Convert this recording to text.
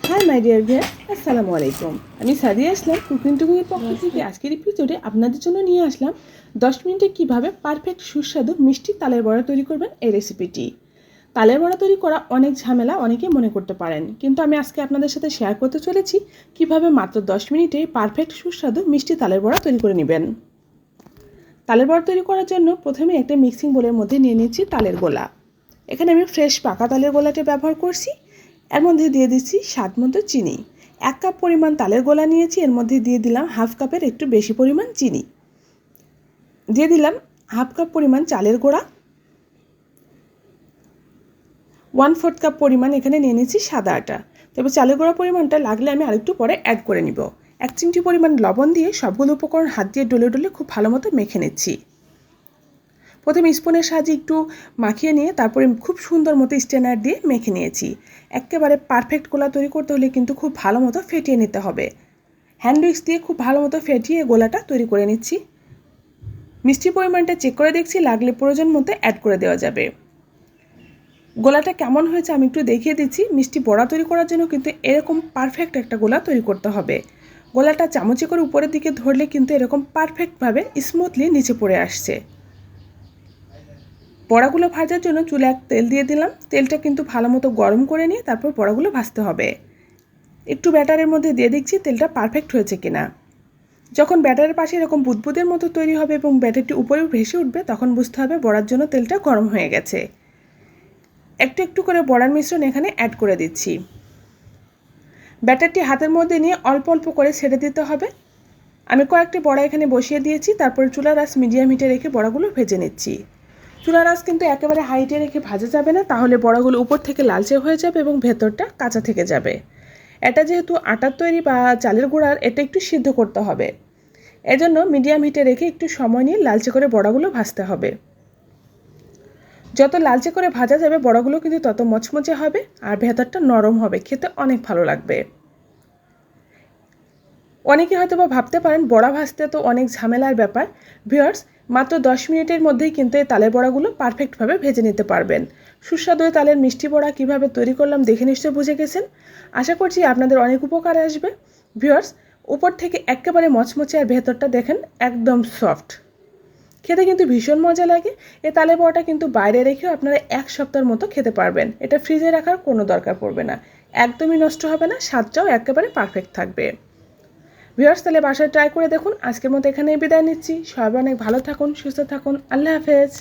Hi my dear viewer, আসসালামু আলাইকুম। আমি সাদিয়া আসলাম কুকিং টুকুংয়ের পক্ষ থেকে আজকের এপিসোডে আপনাদের জন্য নিয়ে আসলাম 10 মিনিটে কীভাবে পারফেক্ট সুস্বাদু মিষ্টি তালের বড়া তৈরি করবেন এই রেসিপিটি। তালের বড়া তৈরি করা অনেক ঝামেলা অনেকে মনে করতে পারেন, কিন্তু আমি আজকে আপনাদের সাথে শেয়ার করতে চলেছি কিভাবে মাত্র 10 মিনিটে পারফেক্ট সুস্বাদু মিষ্টি তালের বড়া তৈরি করে নেবেন। তালের বড়া তৈরি করার জন্য প্রথমে একটা মিক্সিং বোলের মধ্যে নিয়ে নিচ্ছি তালের গোলা। এখানে আমি ফ্রেশ পাকা তালের গোলাটা ব্যবহার করছি। এর মধ্যে দিয়ে দিচ্ছি স্বাদ মতো চিনি। 1 কাপ পরিমাণ তালের গোলা নিয়েছি, এর মধ্যে দিয়ে দিলাম হাফ কাপের একটু বেশি পরিমাণ চিনি। দিয়ে দিলাম হাফ কাপ পরিমাণ চালের গুঁড়া। 1/4 কাপ পরিমাণ এখানে নিয়ে নিচ্ছি সাদা আটা। তবে চালের গুঁড়া পরিমাণটা লাগলে আমি আরেকটু পরে অ্যাড করে নিব। 1 চিমটি পরিমাণ লবণ দিয়ে সবগুলো উপকরণ হাত দিয়ে ডলে ডলে খুব ভালো মতো মেখে নিচ্ছি। প্রথমে স্পুনের সাহায্যে একটু মাখিয়ে নিয়ে তারপরে খুব সুন্দর মতো স্ট্রেনার দিয়ে মেখে নিয়েছি। একেবারে পারফেক্ট গোলা তৈরি করতে হলে কিন্তু খুব ভালো মতো ফেটিয়ে নিতে হবে। হ্যান্ড উইক্স দিয়ে খুব ভালো মতো ফেটিয়ে গোলাটা তৈরি করে নিচ্ছি। মিষ্টির পরিমাণটা চেক করে দেখছি, লাগলে প্রয়োজন মতো অ্যাড করে দেওয়া যাবে। গোলাটা কেমন হয়েছে আমি একটু দেখিয়ে দিচ্ছি। মিষ্টি বড়া তৈরি করার জন্য কিন্তু এরকম পারফেক্ট একটা গোলা তৈরি করতে হবে। গোলাটা চামচে করে উপরের দিকে ধরলে কিন্তু এরকম পারফেক্টভাবে স্মুথলি নিচে পড়ে আসছে। বড়াগুলো ভাজার জন্য চুলায় তেল দিয়ে দিলাম। তেলটা কিন্তু ভালো মতো গরম করে নিয়ে তারপর বড়াগুলো ভাজতে হবে। একটু ব্যাটারের মধ্যে দিয়ে দেখছি তেলটা পারফেক্ট হয়েছে কিনা। যখন ব্যাটারের পাশে এরকম বুদবুদের মতো তৈরি হবে এবং ব্যাটারটি উপরে ভেসে উঠবে, তখন বুঝতে হবে বড়ার জন্য তেলটা গরম হয়ে গেছে। একটু একটু করে বড়ার মিশ্রণ এখানে অ্যাড করে দিচ্ছি। ব্যাটারটি হাতের মধ্যে নিয়ে অল্প অল্প করে ছেড়ে দিতে হবে। আমি কয়েকটি বড়া এখানে বসিয়ে দিয়েছি। তারপরে চুলার আঁচ মিডিয়াম হিটে রেখে বড়াগুলো ভেজে নিচ্ছি। চুলার আঁচ কিন্তু একেবারে হাইটে রেখে ভাজা যাবে না, তাহলে বড়াগুলো উপর থেকে লালচে হয়ে যাবে এবং ভেতরটা কাঁচা থেকে যাবে। এটা যেহেতু আটার তৈরি বা চালের গুঁড়ার, এটা একটু সিদ্ধ করতে হবে। এজন্য মিডিয়াম হিটে রেখে একটু সময় নিয়ে লালচে করে বড়াগুলো ভাজতে হবে। যত লালচে করে ভাজা যাবে বড়াগুলো কিন্তু তত মচমচে হবে আর ভেতরটা নরম হবে, খেতে অনেক ভালো লাগবে। অনেকে হয়তো বা ভাবতে পারেন বড়া ভাজতে তো অনেক ঝামেলার ব্যাপার। ভিউয়ার্স, মাত্র 10 মিনিটের মধ্যেই কিন্তু এই তালের বড়াগুলো পারফেক্টভাবে ভেজে নিতে পারবেন। সুস্বাদু তালের মিষ্টি বড়া কীভাবে তৈরি করলাম দেখে নিশ্চয়ই বুঝে গেছেন। আশা করছি আপনাদের অনেক উপকারে আসবে। ভিউয়ার্স, উপর থেকে একেবারে মচমচে আর ভেতরটা দেখেন একদম সফট। খেতে কিন্তু ভীষণ মজা লাগে। এই তালের বড়াটা কিন্তু বাইরে রেখেও আপনারা 1 সপ্তাহের মতো খেতে পারবেন। এটা ফ্রিজে রাখার কোনো দরকার পড়বে না, একদমই নষ্ট হবে না, স্বাদটাও একেবারে পারফেক্ট থাকবে। ভিউয়ার্স, তাহলে বাসায় ট্রাই করে দেখুন। আজকের মতো এখানেই বিদায় নিচ্ছি। সবাই অনেক ভালো থাকুন, সুস্থ থাকুন। আল্লাহ হাফেজ।